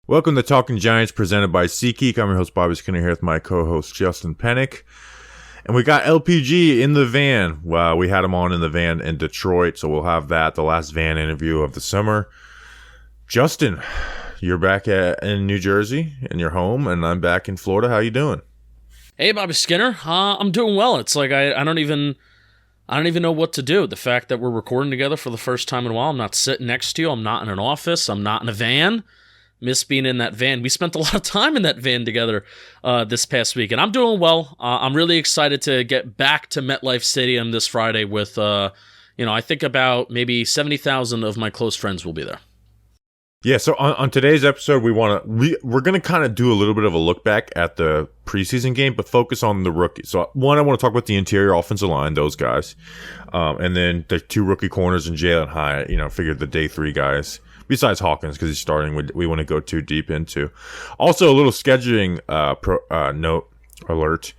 Welcome to Talking Giants, presented by SeatGeek. I'm your host, Bobby Skinner, here with my co-host, Justin Pennick. And we got LPG in the van. Well, we had him on in the van in Detroit, so we'll have that, the last van interview of the summer. Justin, you're back in New Jersey, in your home, and I'm back in Florida. How you doing? Hey, Bobby Skinner. I'm doing well. It's like I don't even know what to do. The fact that we're recording together for the first time in a while, I'm not sitting next to you. I'm not in an office. I'm not in a van. Miss being in that van. We spent a lot of time in that van together this past week, and I'm doing well. I'm really excited to get back to MetLife Stadium this Friday with, I think about maybe 70,000 of my close friends will be there. Yeah, so on today's episode, we're going to kind of do a little bit of a look back at the preseason game, but focus on the rookies. So one, I want to talk about the interior offensive line, those guys, and then the two rookie corners and Jalin Hyatt, figured the day three guys. Besides Hawkins, because he's starting, we want to go too deep into. Also, a little scheduling note alert.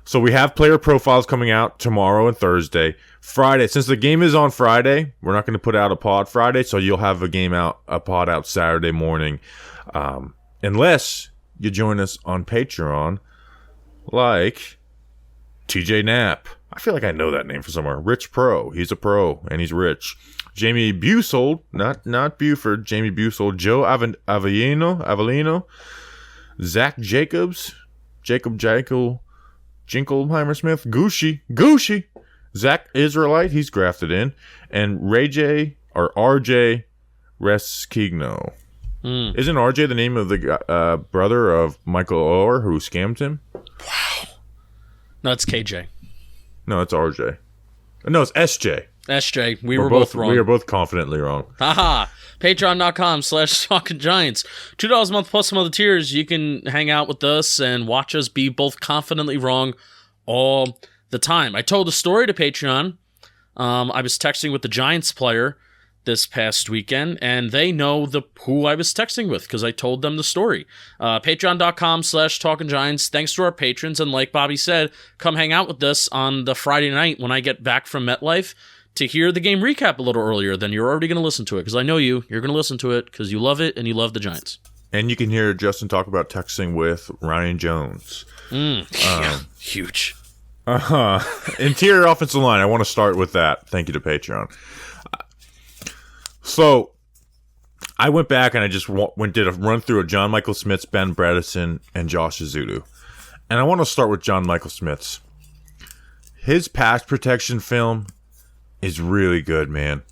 So we have player profiles coming out tomorrow and Thursday. Friday, since the game is on Friday, we're not going to put out a pod Friday, so you'll have a pod out Saturday morning. Unless you join us on Patreon, like TJ Knapp. I feel like I know that name from somewhere. Rich Pro. He's a pro, and he's rich. Jamie Busold, not Buford, Jamie Busold, Joe Avellino, Zach Jacobs, Jacob Jingleheimer Smith, Gooshy, Zach Israelite, he's grafted in, and RJ Reskigno. Isn't RJ the name of the brother of Michael Orr who scammed him? Wow. No, it's KJ. No, it's RJ. No, it's SJ. SJ, we were both wrong. We are both confidently wrong. Haha. Patreon.com/TalkingGiants. $2 a month plus some other tiers. You can hang out with us and watch us be both confidently wrong all the time. I told a story to Patreon. I was texting with the Giants player this past weekend, and they know who I was texting with because I told them the story. Patreon.com/TalkingGiants. Thanks to our patrons, and like Bobby said, come hang out with us on the Friday night when I get back from MetLife to hear the game recap a little earlier than you're already going to listen to it, because I know you're going to listen to it because you love it and you love the Giants. And you can hear Justin talk about texting with Ryan Jones. Huge. Interior offensive line. I want to start with that. Thank you to Patreon. So I went back and I just did a run through of John Michael Smith's, Ben Bredesen, and Josh Ezeudu. And I want to start with John Michael Smith's. His pass protection film is really good, man.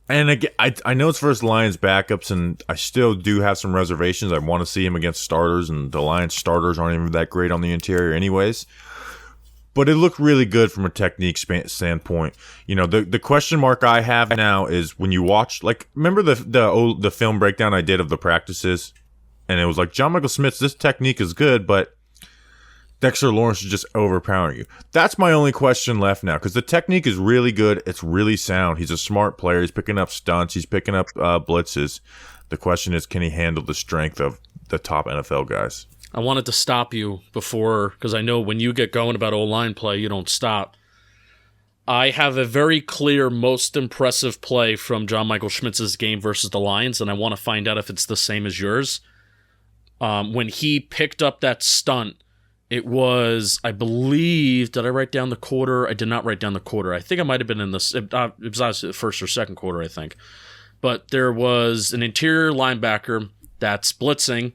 And again, I know it's versus Lions backups, and I still do have some reservations. I want to see him against starters, and the Lions starters aren't even that great on the interior anyways. But it looked really good from a technique standpoint. The question mark I have now is when you watch, remember the film breakdown I did of the practices? And it was like, John Michael Smith's, this technique is good, but Dexter Lawrence is just overpowering you. That's my only question left now, because the technique is really good. It's really sound. He's a smart player. He's picking up stunts. He's picking up blitzes. The question is, can he handle the strength of the top NFL guys? I wanted to stop you before, because I know when you get going about O-line play, you don't stop. I have a very clear, most impressive play from John Michael Schmitz's game versus the Lions, and I want to find out if it's the same as yours. When he picked up that stunt, it was, I believe, did I write down the quarter? I did not write down the quarter. I think I might have been in this. It was obviously the first or second quarter, I think. But there was an interior linebacker that's blitzing,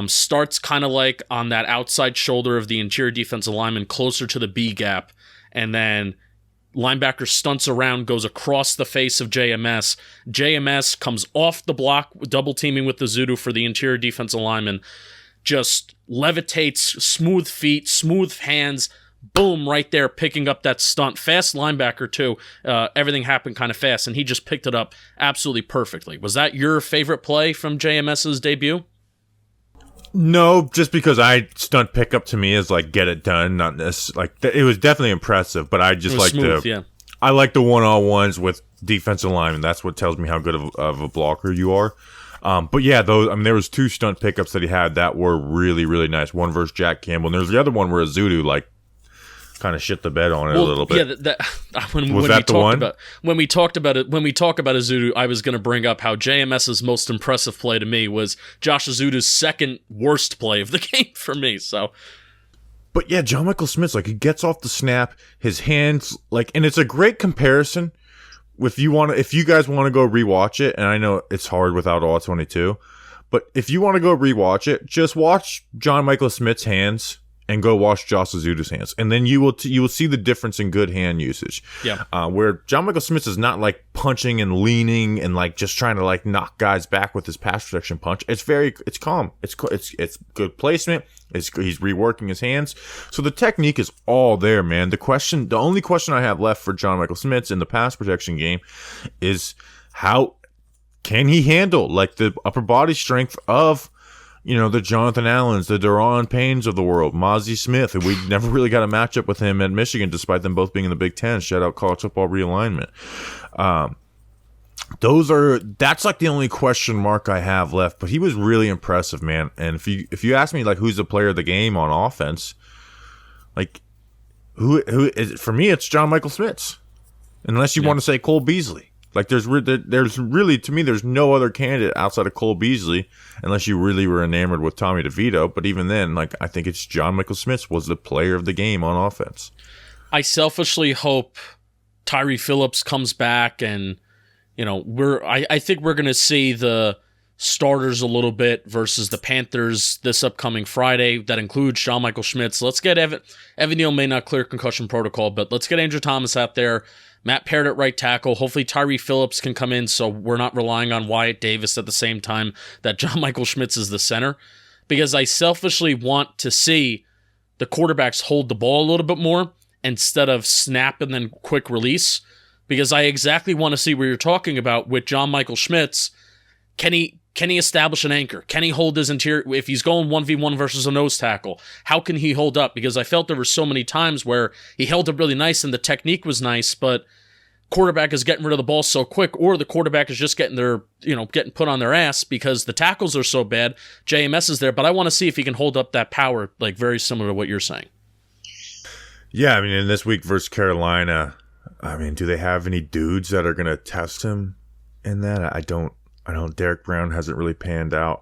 starts kind of like on that outside shoulder of the interior defensive lineman, closer to the B gap, and then linebacker stunts around, goes across the face of JMS. JMS comes off the block, double teaming with the Ezeudu for the interior defensive lineman, just levitates, smooth feet, smooth hands, boom, right there, picking up that stunt. Fast linebacker, too. Everything happened kind of fast, and he just picked it up absolutely perfectly. Was that your favorite play from JMS's debut? No, just because stunt pickup to me is get it done. Not this, it was definitely impressive, but I just I like the one-on-ones with defensive linemen. That's what tells me how good of a blocker you are. But yeah, there was two stunt pickups that he had that were really, really nice. One versus Jack Campbell, and there's the other one where Ezeudu kind of shit the bed on it a little bit. Yeah, when Was that the one? When we talk about Ezeudu, I was going to bring up how JMS's most impressive play to me was Josh Ezeudu's second worst play of the game for me. So, but yeah, John Michael Smith, like he gets off the snap, his hands like, and it's a great comparison. If you guys want to go rewatch it, and I know it's hard without all 22, but if you want to go rewatch it, just watch John Michael Smith's hands and go watch Josh Ezeudu's hands, and then you will see the difference in good hand usage. Yeah, where John Michael Smith is not like punching and leaning and like just trying to like knock guys back with his pass protection punch. It's calm. It's good placement. He's reworking his hands, so the technique is all there, man. The only question I have left for John Michael Smith in the pass protection game is how can he handle like the upper body strength of, you know, the Jonathan Allens, the Deron Paynes of the world, Mozzie Smith, and we never really got a matchup with him at Michigan, despite them both being in the Big Ten. Shout out college football realignment. That's like the only question mark I have left. But he was really impressive, man. And if you ask me like who's the player of the game on offense, like who is it? For me, it's John Michael Smith. Unless you want to say Cole Beasley. Like there's really, to me, there's no other candidate outside of Cole Beasley, unless you really were enamored with Tommy DeVito. But even then, like I think it's John Michael Smith was the player of the game on offense. I selfishly hope Tyree Phillips comes back, and you know I think we're gonna see the starters a little bit versus the Panthers this upcoming Friday. That includes John Michael Schmitz. Let's get Evan Neal may not clear concussion protocol, but let's get Andrew Thomas out there. Matt Parrott at right tackle. Hopefully Tyree Phillips can come in so we're not relying on Wyatt Davis at the same time that John Michael Schmitz is the center. Because I selfishly want to see the quarterbacks hold the ball a little bit more instead of snap and then quick release. Because I exactly want to see what you're talking about with John Michael Schmitz. Can he establish an anchor? Can he hold his interior? If he's going 1v1 versus a nose tackle, how can he hold up? Because I felt there were so many times where he held up really nice and the technique was nice, but quarterback is getting rid of the ball so quick, or the quarterback is just getting put on their ass because the tackles are so bad. JMS is there, but I want to see if he can hold up that power, like very similar to what you're saying. Yeah, I mean, in this week versus Carolina, I mean, do they have any dudes that are going to test him in that? I don't. Derek Brown hasn't really panned out.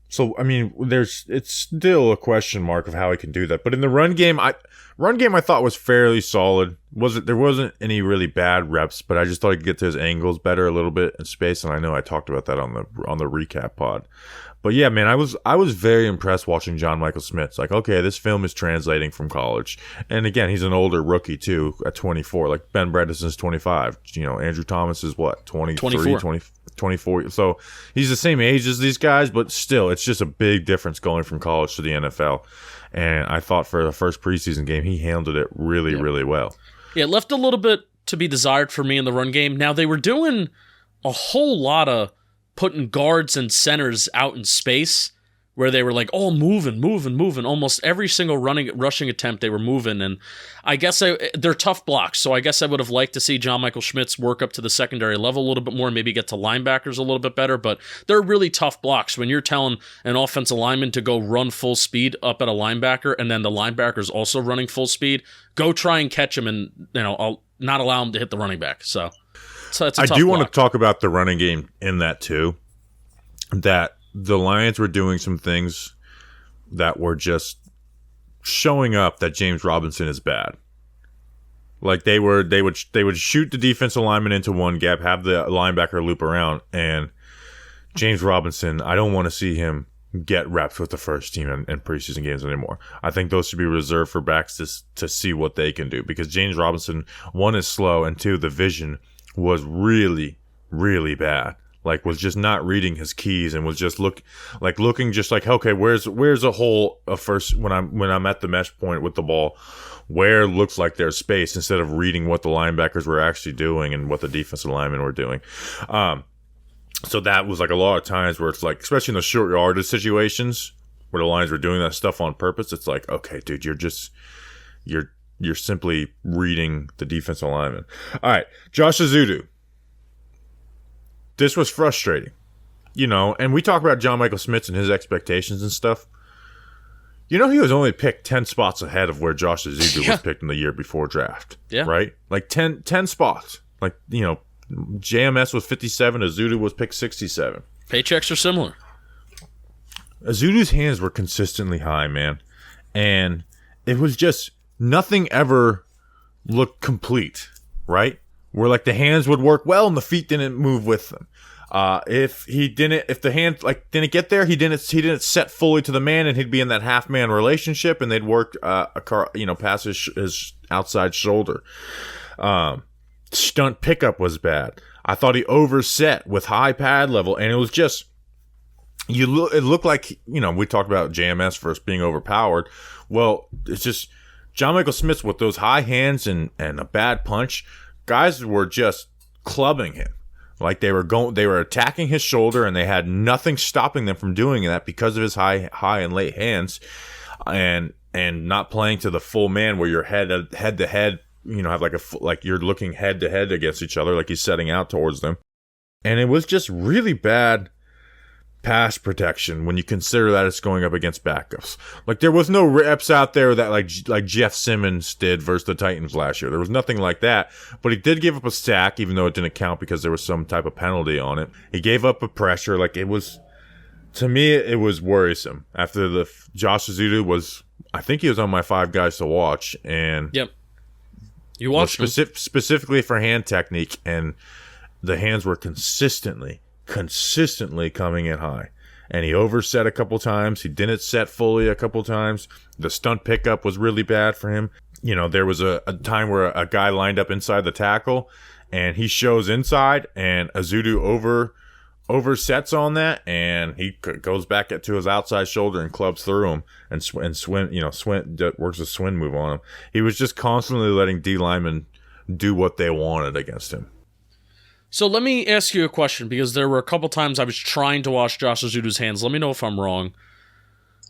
So, I mean, it's still a question mark of how he can do that. But in the run game, I thought was fairly solid. There wasn't any really bad reps, but I just thought he could get to his angles better a little bit in space. And I know I talked about that on the recap pod. But yeah, man, I was very impressed watching John Michael Smith. It's like, okay, this film is translating from college. And again, he's an older rookie too at 24. Like Ben Bredeson's 25. You know, Andrew Thomas is what, 23, 24. So he's the same age as these guys, but still, it's just a big difference going from college to the NFL. And I thought for the first preseason game, he handled it really well. Yeah, it left a little bit to be desired for me in the run game. Now, they were doing a whole lot of putting guards and centers out in space where they were like, oh, moving. Almost every single rushing attempt, they were moving. And I guess they're tough blocks. So I guess I would have liked to see John Michael Schmitz work up to the secondary level a little bit more, maybe get to linebackers a little bit better. But they're really tough blocks. When you're telling an offensive lineman to go run full speed up at a linebacker, and then the linebacker's also running full speed, go try and catch him, and I'll not allow him to hit the running back. So it's a tough block. Want to talk about the running game in that too. That the Lions were doing some things that were just showing up that James Robinson is bad. Like they would shoot the defensive lineman into one gap, have the linebacker loop around, and James Robinson, I don't want to see him get reps with the first team in preseason games anymore. I think those should be reserved for backs to see what they can do, because James Robinson, one, is slow, and two, the vision was really bad. Like, was just not reading his keys and was just looking just like, okay, where's a hole first when I'm at the mesh point with the ball, where looks like there's space, instead of reading what the linebackers were actually doing and what the defensive linemen were doing. So that was like a lot of times where it's like, especially in the short yardage situations where the Lions were doing that stuff on purpose, it's like, okay, dude, you're simply reading the defensive lineman. All right, Josh Ezeudu. This was frustrating, and we talk about John Michael Smith and his expectations and stuff. You know, he was only picked 10 spots ahead of where Josh Ezeudu was picked in the year before draft. Yeah. Right? Like 10 spots. Like, you know, JMS was 57, Ezeudu was picked 67. Paychecks are similar. Ezeudu's hands were consistently high, man. And it was just nothing ever looked complete, right? Where like the hands would work well and the feet didn't move with them. If the hand like didn't get there, he didn't set fully to the man, and he'd be in that half man relationship, and they'd work past his outside shoulder. Stunt pickup was bad. I thought he overset with high pad level, and it was just it looked like, you know, we talked about JMS first being overpowered. Well, it's just John Michael Smith with those high hands and a bad punch. Guys were just clubbing him. Like they were attacking his shoulder, and they had nothing stopping them from doing that because of his high and late hands, and not playing to the full man where you're head to head, you know, have like you're looking head to head against each other, like he's setting out towards them, and it was just really bad pass protection when you consider that it's going up against backups. Like there was no reps out there that like Jeff Simmons did versus the Titans last year. There was nothing like that, but he did give up a sack, even though it didn't count because there was some type of penalty on it. He gave up a pressure. Like it was, to me, it was worrisome. After the Josh Ezeudu was, I think he was on my 5 guys to watch, and yep, you watched specifically for hand technique, and the hands were consistently coming in high, and he overset a couple times. He didn't set fully a couple times. The stunt pickup was really bad for him. You know, there was a time where a guy lined up inside the tackle, and he shows inside, and Ezeudu oversets on that, and he goes back to his outside shoulder and clubs through him and works a swing move on him. He was just constantly letting D linemen do what they wanted against him. So let me ask you a question, because there were a couple times I was trying to watch Josh Ezeudu's hands. Let me know if I'm wrong.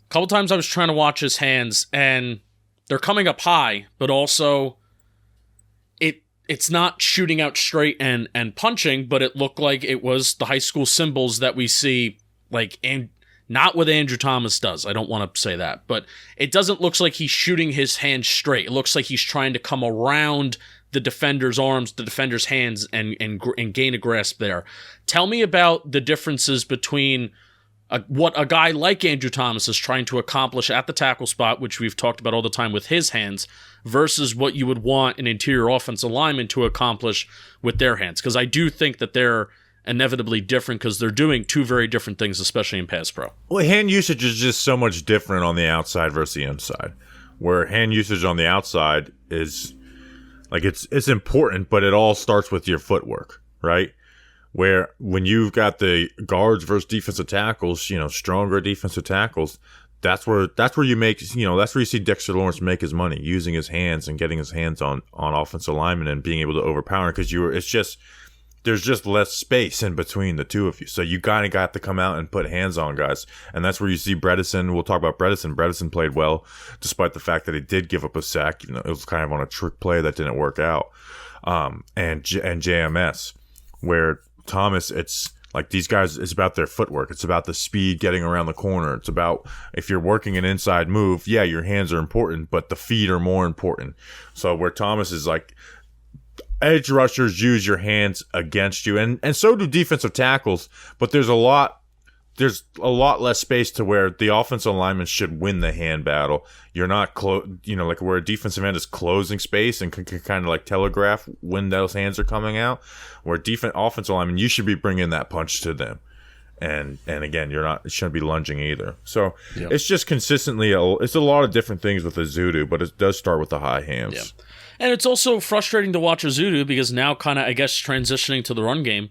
A couple times I was trying to watch his hands, and they're coming up high, but also it's not shooting out straight and punching, but it looked like it was the high school symbols that we see, like, and not what Andrew Thomas does. I don't want to say that, but it doesn't look like he's shooting his hands straight. It looks like he's trying to come around the defender's arms, the defender's hands, and gain a grasp there. Tell me about the differences between what a guy like Andrew Thomas is trying to accomplish at the tackle spot, which we've talked about all the time with his hands, versus what you would want an interior offensive lineman to accomplish with their hands. Because I do think that they're inevitably different, because they're doing two very different things, especially in pass pro. Well, hand usage is just so much different on the outside versus the inside, where hand usage on the outside is like it's important, but it all starts with your footwork, right? Where when you've got the guards versus defensive tackles, you know, stronger defensive tackles, that's where you make, you know, that's where you see Dexter Lawrence make his money, using his hands and getting his hands on offensive linemen and being able to overpower, because there's just less space in between the two of you. So you kind of got to come out and put hands on guys. And that's where you see Bredesen. We'll talk about Bredesen. Bredesen played well, despite the fact that he did give up a sack. You know, it was kind of on a trick play that didn't work out. And JMS, where Thomas, it's like these guys, it's about their footwork. It's about the speed getting around the corner. It's about, if you're working an inside move, yeah, your hands are important, but the feet are more important. So where Thomas is like, edge rushers use your hands against you, and so do defensive tackles, but there's a lot less space to where the offensive lineman should win the hand battle. You're not like where a defensive end is closing space and can kind of like telegraph when those hands are coming out, where offensive lineman, you should be bringing that punch to them. And again, you shouldn't be lunging either. So yep. It's just consistently, it's a lot of different things with Ezeudu, but it does start with the high hands. Yep. And it's also frustrating to watch Ezeudu, because now kind of, I guess, transitioning to the run game,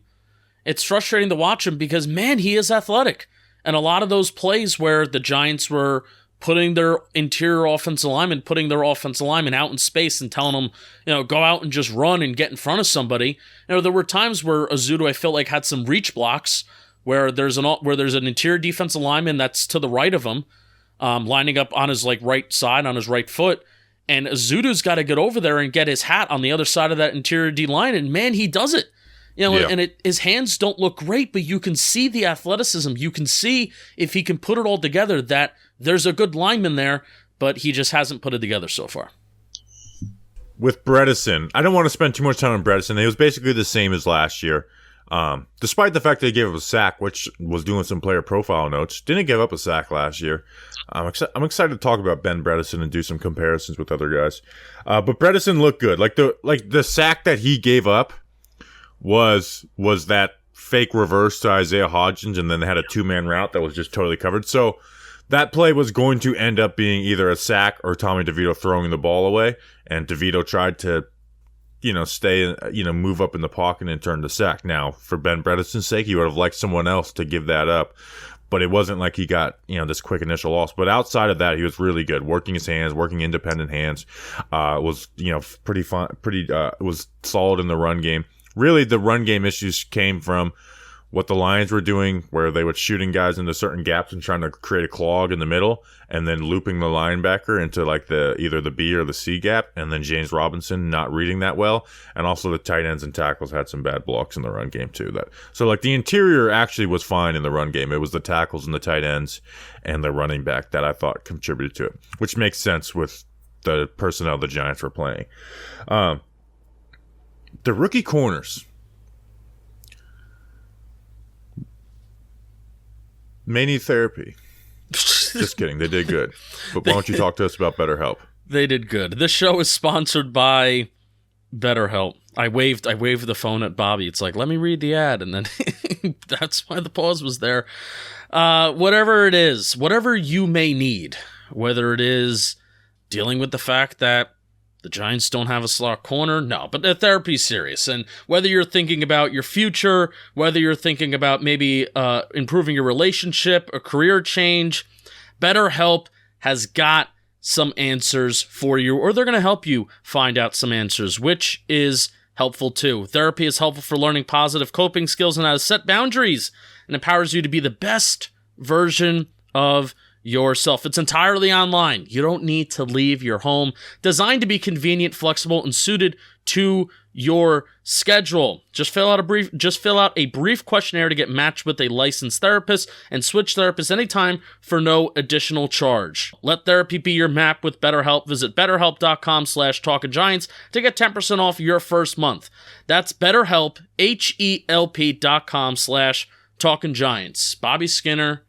it's frustrating to watch him because, man, he is athletic. And a lot of those plays where the Giants were putting their interior offensive lineman, putting their offensive lineman out in space and telling them, you know, go out and just run and get in front of somebody. You know, there were times where Ezeudu, I felt like, had some reach blocks where there's an interior defensive lineman that's to the right of him, lining up on his right side, on his right foot. And Ezeudu's got to get over there and get his hat on the other side of that interior D line, and man, he does it. And his hands don't look great, but you can see the athleticism. You can see if he can put it all together that there's a good lineman there, but he just hasn't put it together so far. With Bredesen, I don't want to spend too much time on Bredesen. He was basically the same as last year. Despite the fact that he gave up a sack, which was doing some player profile notes, didn't give up a sack last year. I'm excited to talk about Ben Bredesen and do some comparisons with other guys. But Bredesen looked good. Like the sack that he gave up was that fake reverse to Isaiah Hodgins, and then they had a 2-man route that was just totally covered. So that play was going to end up being either a sack or Tommy DeVito throwing the ball away, and DeVito tried to, stay, move up in the pocket and turn to sack. Now, for Ben Bredesen's sake, he would have liked someone else to give that up, but it wasn't like he got, this quick initial loss. But outside of that, he was really good, working his hands, working independent hands, was, pretty fun, was solid in the run game. Really, the run game issues came from what the Lions were doing, where they would shooting guys into certain gaps and trying to create a clog in the middle, and then looping the linebacker into like either the B or the C gap, and then James Robinson not reading that well, and also the tight ends and tackles had some bad blocks in the run game too. So the interior actually was fine in the run game. It was the tackles and the tight ends and the running back that I thought contributed to it, which makes sense with the personnel the Giants were playing. The rookie corners. May need therapy. Just kidding. They did good. But why don't you talk to us about BetterHelp? They did good. This show is sponsored by BetterHelp. I waved the phone at Bobby. It's like, let me read the ad. And then that's why the pause was there. Whatever it is, whatever you may need, whether it is dealing with the fact that the Giants don't have a slot corner, no, but the therapy's serious. And whether you're thinking about your future, whether you're thinking about maybe improving your relationship, a career change, BetterHelp has got some answers for you, or they're going to help you find out some answers, which is helpful too. Therapy is helpful for learning positive coping skills and how to set boundaries, and empowers you to be the best version of yourself. It's entirely online. You don't need to leave your home. Designed to be convenient, flexible, and suited to your schedule. Just fill out a brief questionnaire to get matched with a licensed therapist, and switch therapists anytime for no additional charge. Let therapy be your map with BetterHelp. Visit BetterHelp.com/TalkinGiants to get 10% off your first month. That's BetterHelp, HELP.com/TalkinGiants. Bobby Skinner,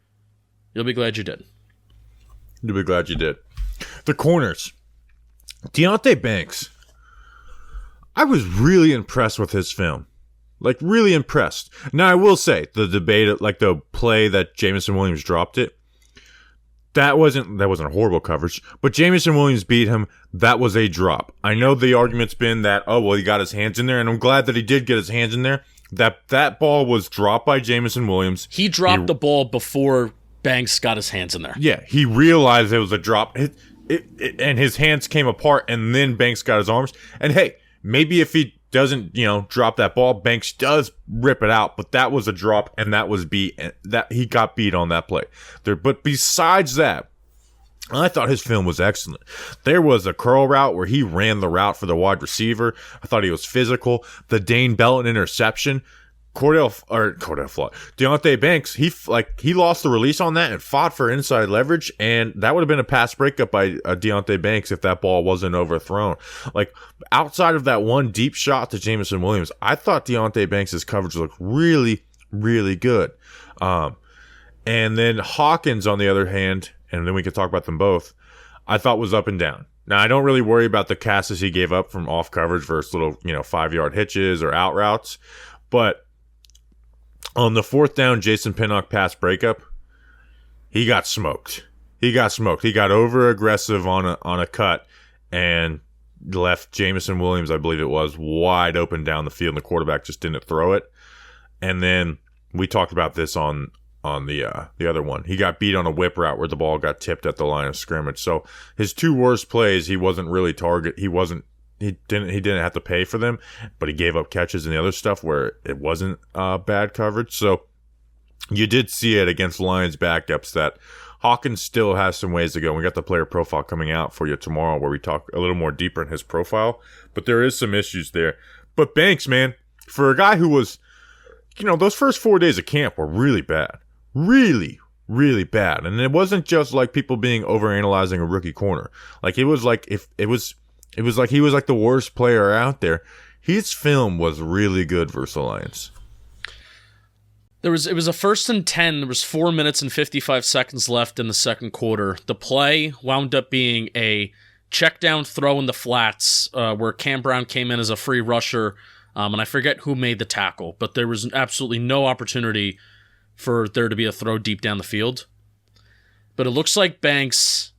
you'll be glad you did. You'll be glad you did. The corners. Deonte Banks. I was really impressed with his film. Like, really impressed. Now, I will say, the debate, like the play that Jamison Williams dropped it, that wasn't a horrible coverage, but Jamison Williams beat him. That was a drop. I know the argument's been that, he got his hands in there, and I'm glad that he did get his hands in there. That ball was dropped by Jamison Williams. He dropped the ball before Banks got his hands in there. Yeah, he realized it was a drop, and his hands came apart, and then Banks got his arms. And hey, maybe if he doesn't, drop that ball, Banks does rip it out. But that was a drop, and that was that he got beat on that play. But besides that, I thought his film was excellent. There was a curl route where he ran the route for the wide receiver. I thought he was physical. The Dane Belton interception. Deonte Banks, he lost the release on that and fought for inside leverage, and that would have been a pass breakup by Deonte Banks if that ball wasn't overthrown. Like, outside of that one deep shot to Jamison Williams, I thought Deonte Banks' coverage looked really, really good. And then Hawkins, on the other hand, and then we can talk about them both, I thought was up and down. Now, I don't really worry about the passes he gave up from off coverage versus little, 5-yard hitches or out routes, but on the 4th down Jason Pinnock pass breakup, he got smoked. He got over aggressive on a cut and left Jamison Williams, I believe it was, wide open down the field, and the quarterback just didn't throw it. And then we talked about this on the other one. He got beat on a whip route where the ball got tipped at the line of scrimmage. So his 2 worst plays, he wasn't really He didn't have to pay for them, but he gave up catches and the other stuff where it wasn't bad coverage. So you did see it against Lions backups that Hawkins still has some ways to go. We got the player profile coming out for you tomorrow where we talk a little more deeper in his profile, but there is some issues there. But Banks, man, for a guy who was, those first 4 days of camp were really bad. Really, really bad. And it wasn't just like people being overanalyzing a rookie corner. Like, it was like it was like he was like the worst player out there. His film was really good versus the Lions. It was a 1st and 10. There was 4 minutes and 55 seconds left in the second quarter. The play wound up being a check down throw in the flats where Cam Brown came in as a free rusher, and I forget who made the tackle, but there was absolutely no opportunity for there to be a throw deep down the field. But it looks like Banks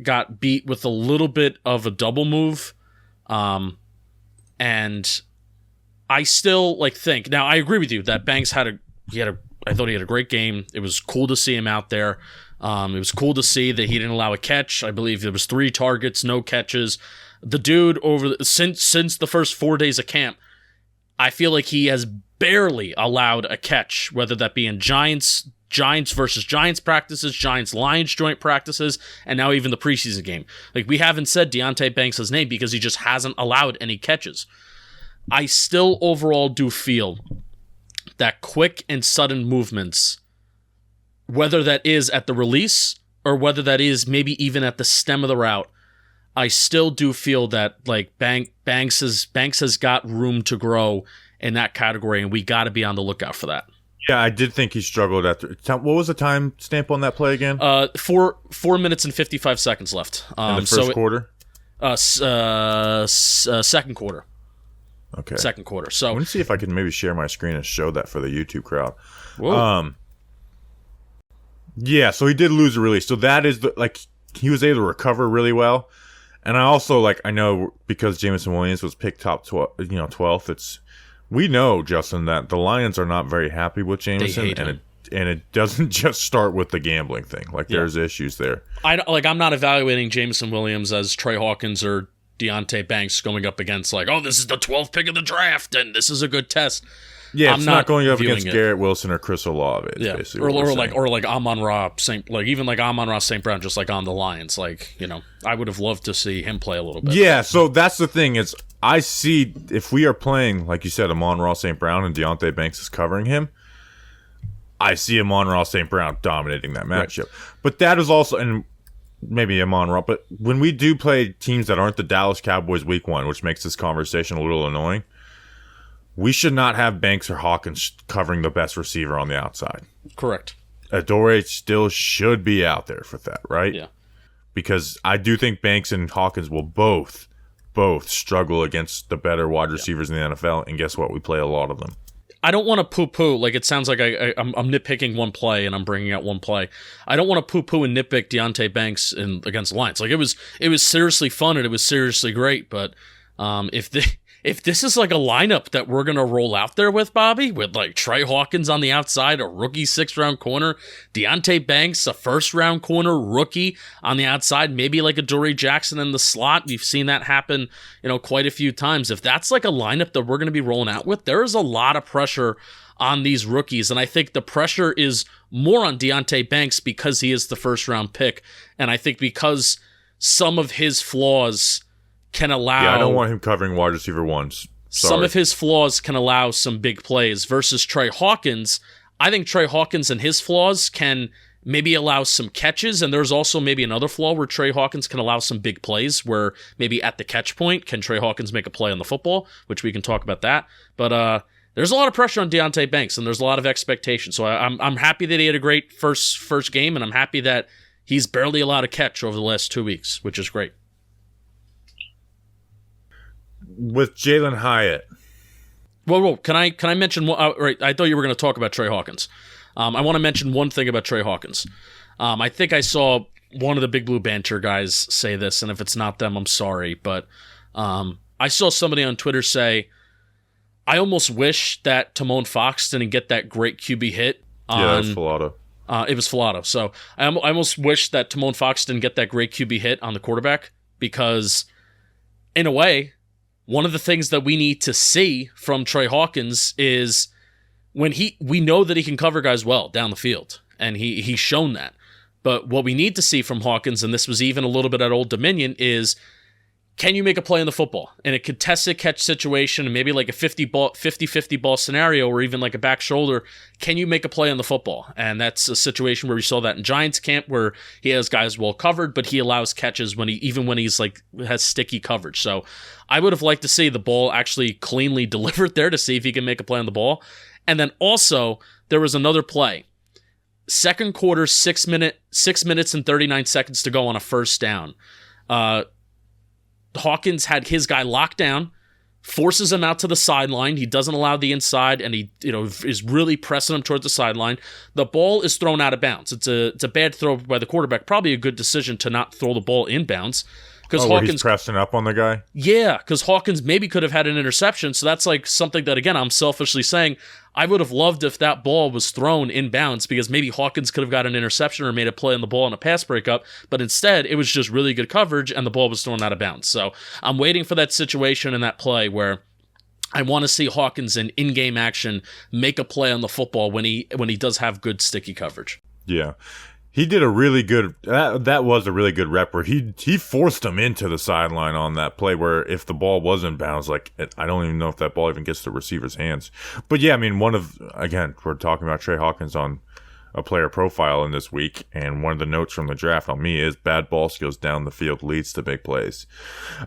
got beat with a little bit of a double move, and I still think. Now, I agree with you that Banks I thought he had a great game. It was cool to see him out there. It was cool to see that he didn't allow a catch. I believe there was 3 targets, no catches. The dude since the first 4 days of camp, I feel like he has barely allowed a catch, whether that be in Giants versus Giants practices, Giants-Lions joint practices, and now even the preseason game. Like, we haven't said Deonte Banks' name because he just hasn't allowed any catches. I still overall do feel that quick and sudden movements, whether that is at the release or whether that is maybe even at the stem of the route, I still do feel that Banks has got room to grow in that category, and we got to be on the lookout for that. Yeah, I did think he struggled after. What was the time stamp on that play again? 4 minutes and 55 seconds left. In the first quarter? Second quarter. Okay. Second quarter. So let me see if I can maybe share my screen and show that for the YouTube crowd. Whoa. Yeah, so he did lose a release. So that is he was able to recover really well. And I also I know because Jameson Williams was picked top 12th, we know, Justin, that the Lions are not very happy with Jameson, and it doesn't just start with the gambling thing. There's issues there. I'm not evaluating Jameson Williams as Trey Hawkins or Deonte Banks going up against this is the 12th pick of the draft and this is a good test. Yeah, it's not going up against Garrett Wilson or Chris Olave. Yeah, or Amon-Ra St. Amon-Ra St. Brown, just on the Lions. I would have loved to see him play a little bit. Yeah, so that's the thing is I see if we are playing, like you said, Amon-Ra St. Brown and Deonte Banks is covering him, I see Amon-Ra St. Brown dominating that matchup. Right. But that is also, and maybe Amon-Ra, but when we do play teams that aren't the Dallas Cowboys week 1, which makes this conversation a little annoying, we should not have Banks or Hawkins covering the best receiver on the outside. Correct. Adore still should be out there for that, right? Yeah. Because I do think Banks and Hawkins will both struggle against the better wide receivers in the NFL, and guess what? We play a lot of them. I don't want to poo-poo. It sounds like I'm nitpicking one play and I'm bringing out one play. I don't want to poo-poo and nitpick Deonte Banks against the Lions. It was seriously fun and it was seriously great, but if this is a lineup that we're going to roll out there with, Bobby, with Trey Hawkins on the outside, a rookie 6th-round corner, Deonte Banks, a 1st-round corner, rookie on the outside, maybe a Dory Jackson in the slot. We've seen that happen, quite a few times. If that's a lineup that we're going to be rolling out with, there is a lot of pressure on these rookies, and I think the pressure is more on Deonte Banks because he is the 1st-round pick, and I think because some of his flaws can allow... Yeah, I don't want him covering wide receiver ones. Sorry. Some of his flaws can allow some big plays versus Trey Hawkins. I think Trey Hawkins and his flaws can maybe allow some catches, and there's also maybe another flaw where Trey Hawkins can allow some big plays where maybe at the catch point, can Trey Hawkins make a play on the football, which we can talk about that. But there's a lot of pressure on Deonte Banks, and there's a lot of expectation. So I'm happy that he had a great first game, and I'm happy that he's barely allowed a catch over the last 2 weeks, which is great. With Jalin Hyatt. Whoa! Can I mention one? Right, I thought you were going to talk about Trey Hawkins. I want to mention one thing about Trey Hawkins. I think I saw one of the Big Blue Banter guys say this, and if it's not them, I'm sorry. But I saw somebody on Twitter say, I almost wish that Timon Fox didn't get that great QB hit. Yeah, it was Filato. It was Filato. So I almost wish that Timon Fox didn't get that great QB hit on the quarterback because, in a way, one of the things that we need to see from Trey Hawkins is when we know that he can cover guys well down the field, and he's shown that. But what we need to see from Hawkins, and this was even a little bit at Old Dominion, is can you make a play on the football in a contested catch situation, and maybe like a 50-50 ball scenario, or even like a back shoulder? Can you make a play on the football? And that's a situation where we saw that in Giants camp, where he has guys well covered, but he allows catches when he's like has sticky coverage. So I would have liked to see the ball actually cleanly delivered there to see if he can make a play on the ball. And then also there was another play, second quarter, 6 minutes and 39 seconds to go on a first down. Hawkins had his guy locked down, forces him out to the sideline. He doesn't allow the inside, and he is really pressing him towards the sideline. The ball is thrown out of bounds. It's a bad throw by the quarterback. Probably a good decision to not throw the ball inbounds. Because Hawkins, he's pressing up on the guy? Yeah, because Hawkins maybe could have had an interception. So that's like something that, again, I'm selfishly saying I would have loved if that ball was thrown inbounds, because maybe Hawkins could have got an interception or made a play on the ball on a pass breakup. But instead, it was just really good coverage and the ball was thrown out of bounds. So I'm waiting for that situation in that play where I want to see Hawkins in-game action make a play on the football when he does have good sticky coverage. Yeah. He did a really good, that was a really good rep where he forced him into the sideline on that play, where if the ball was in bounds, like, I don't even know if that ball even gets to the receiver's hands. But yeah, I mean, again, we're talking about Trey Hawkins on a player profile in this week, and one of the notes from the draft on me is bad ball skills down the field leads to big plays.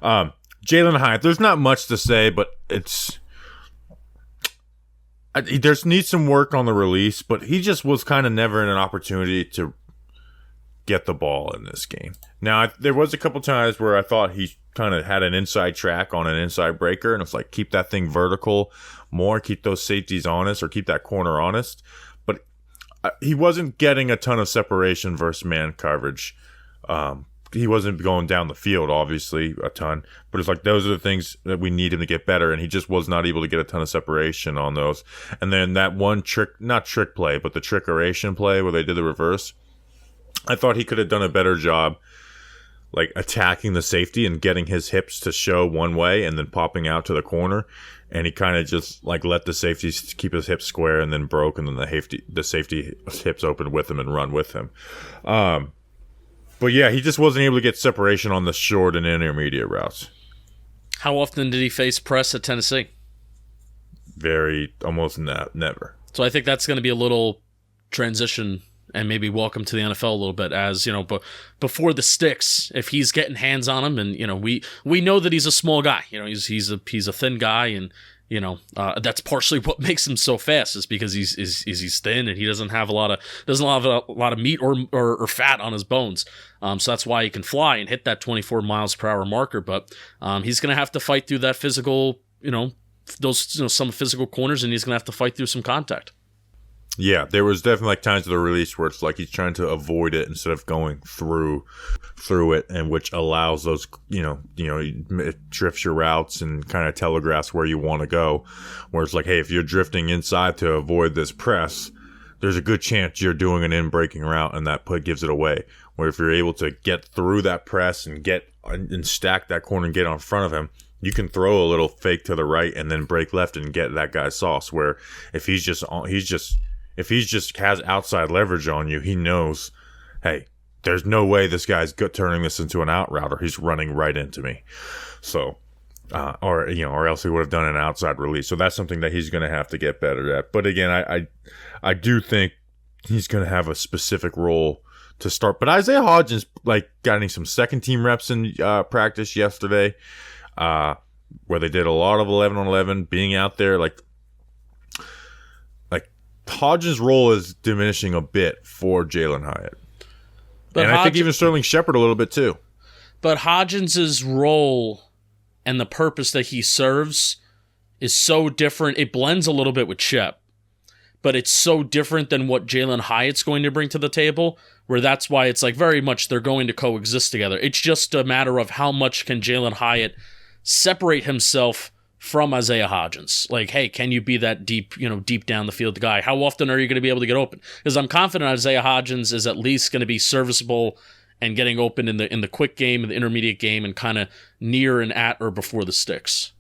Jalin Hyatt, there's not much to say, but there's needs some work on the release, but he just was kind of never in an opportunity to get the ball in this game. Now, there was a couple times where I thought he kind of had an inside track on an inside breaker, and it's like, keep that thing vertical more, keep those safeties honest, or keep that corner honest. But he wasn't getting a ton of separation versus man coverage. He wasn't going down the field, obviously, a ton. But it's like, those are the things that we need him to get better, and he just was not able to get a ton of separation on those. And then that one not trick play, but the trickeration play where they did the reverse, I thought he could have done a better job, like, attacking the safety and getting his hips to show one way and then popping out to the corner. And he kind of just, like, let the safeties keep his hips square and then broke, and then the safety hips open with him and run with him. But yeah, he just wasn't able to get separation on the short and intermediate routes. How often did he face press at Tennessee? Almost never. So I think that's going to be a little transition, and maybe welcome to the NFL a little bit, as, but before the sticks, if he's getting hands on him, and, we know that he's a small guy, he's a thin guy, and, that's partially what makes him so fast, is because he's thin and he doesn't have a lot of meat or fat on his bones. So that's why he can fly and hit that 24 miles per hour marker. But he's going to have to fight through that physical, some physical corners, and he's going to have to fight through some contact. Yeah, there was definitely like times of the release where it's like he's trying to avoid it instead of going through it, and which allows those, it drifts your routes and kind of telegraphs where you want to go. Where it's like, hey, if you're drifting inside to avoid this press, there's a good chance you're doing an in-breaking route, and that gives it away. Where if you're able to get through that press and stack that corner and get on front of him, you can throw a little fake to the right and then break left and get that guy's sauce. Where if he just has outside leverage on you, he knows, hey, there's no way this guy's turning this into an out route, or he's running right into me. So, or else he would have done an outside release. So that's something that he's going to have to get better at. But again, I do think he's going to have a specific role to start. But Isaiah Hodgins, got some second team reps in practice yesterday, where they did a lot of 11-on-11, being out there, Hodgins' role is diminishing a bit for Jalin Hyatt. And I think even Sterling Shepard a little bit too. But Hodgins' role and the purpose that he serves is so different. It blends a little bit with Shep, but it's so different than what Jalin Hyatt's going to bring to the table, where that's why it's like very much they're going to coexist together. It's just a matter of how much can Jalin Hyatt separate himself from Isaiah Hodgins. Like, hey, can you be that deep down the field guy? How often are you going to be able to get open? Because I'm confident Isaiah Hodgins is at least going to be serviceable and getting open in the quick game, in the intermediate game, and kind of near and at or before the sticks.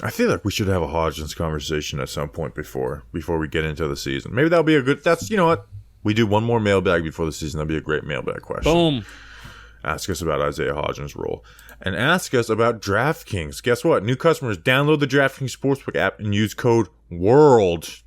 I feel like we should have a Hodgins conversation at some point before we get into the season. Maybe that'll be a good. That's, you know what, we do one more mailbag before the season. That'd be a great mailbag question. Boom. Ask us about Isaiah Hodgins' role. And ask us about DraftKings. Guess what? New customers, download the DraftKings Sportsbook app and use code WORLD.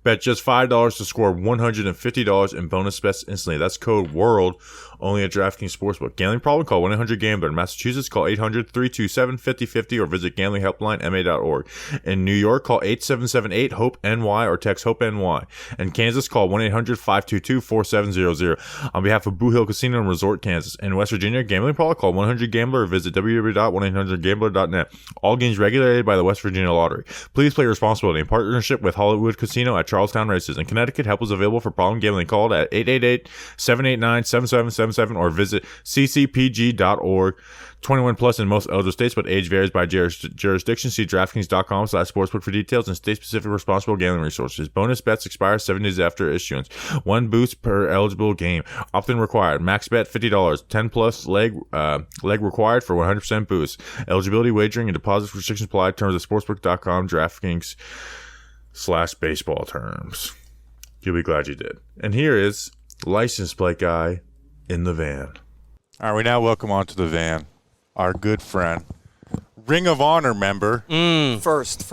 Bet just $5 to score $150 in bonus bets instantly. That's code WORLD only at DraftKings Sportsbook. Gambling problem? Call 1-800-GAMBLER. In Massachusetts, call 800-327-5050 or visit gamblinghelplinema.org. In New York, call 877-8-HOPE-NY or text HOPE-NY. In Kansas, call 1-800-522-4700. On behalf of Blue Hill Casino and Resort, Kansas. In West Virginia, gambling problem? Call 1-800-GAMBLER or visit www.1800gambler.net. All games regulated by the West Virginia Lottery. Please play responsibly in partnership with Hollywood Casino at Charlestown Races. In Connecticut, help is available for problem gambling. Called at 888-789-7777 or visit ccpg.org. 21 plus in most eligible states, but age varies by jurisdiction. See DraftKings.com/sportsbook for details and state-specific responsible gambling resources. Bonus bets expire 7 days after issuance. 1 boost per eligible game. Opt-in required. Max bet $50. 10 plus leg required for 100% boost. Eligibility, wagering, and deposit restrictions apply. Terms at sportsbook.com. DraftKings/baseball terms. You'll be glad you did. And here is license plate guy in the van. All right, we now welcome onto the van our good friend, Ring of Honor member. First.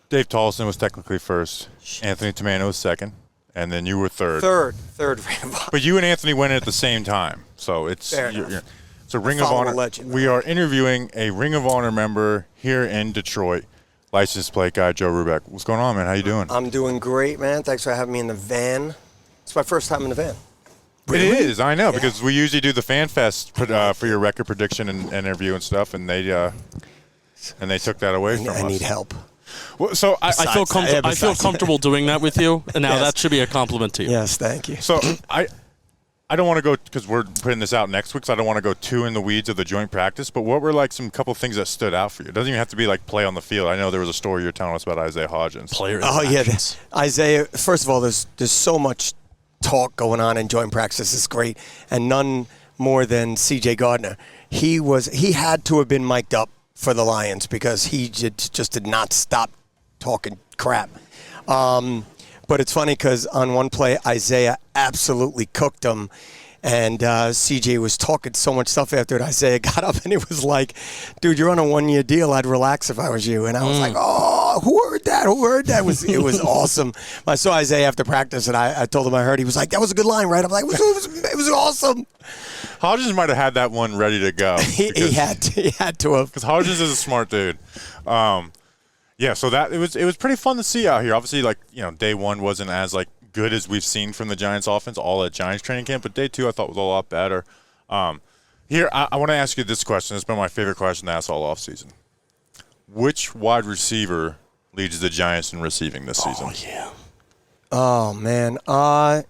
Dave Tolson was technically first. Anthony Tomano was second. And then you were third. Third Ring of Honor. But you and Anthony went in at the same time. So it's so Ring of Honor. Legend, we are interviewing a Ring of Honor member here in Detroit, license plate guy Joe Rubeck. What's going on, man? How you doing? I'm doing great, man. Thanks for having me in the van. It's my first time in the van. Really? It is, I know, because we usually do the Fan Fest for your record prediction and interview and stuff, and they took that away from us. I need help. Well, so I feel comfortable doing that with you, and now Yes. that should be a compliment to you. Yes, thank you. So I don't want to go, because we're putting this out next week, so I don't want to go too in the weeds of the joint practice, but what were like some couple things that stood out for you? It doesn't even have to be like play on the field. I know there was a story you were telling us about Isaiah Hodgins. Isaiah, first of all, there's so much talk going on in joint practice. Is great, and none more than C.J. Gardner. He had to have been mic'd up for the Lions because he just did not stop talking crap. But it's funny because on one play, Isaiah absolutely cooked him, and CJ was talking so much stuff after it. Isaiah got up and it was like, dude, you're on a 1-year deal. I'd relax if I was you. And I was like, oh, who heard that? It was awesome. I saw Isaiah after practice, and I told him I heard. He was like, that was a good line, right? I'm like, it was awesome. Hodgins might have had that one ready to go. He had to have. Because Hodgins is a smart dude. Yeah, so that it was pretty fun to see out here. Obviously, day one wasn't as good as we've seen from the Giants offense all at Giants training camp, but day two I thought was a lot better. Here, I want to ask you this question. It's been my favorite question to ask all offseason. Which wide receiver leads the Giants in receiving this season? Oh, yeah. Oh, man.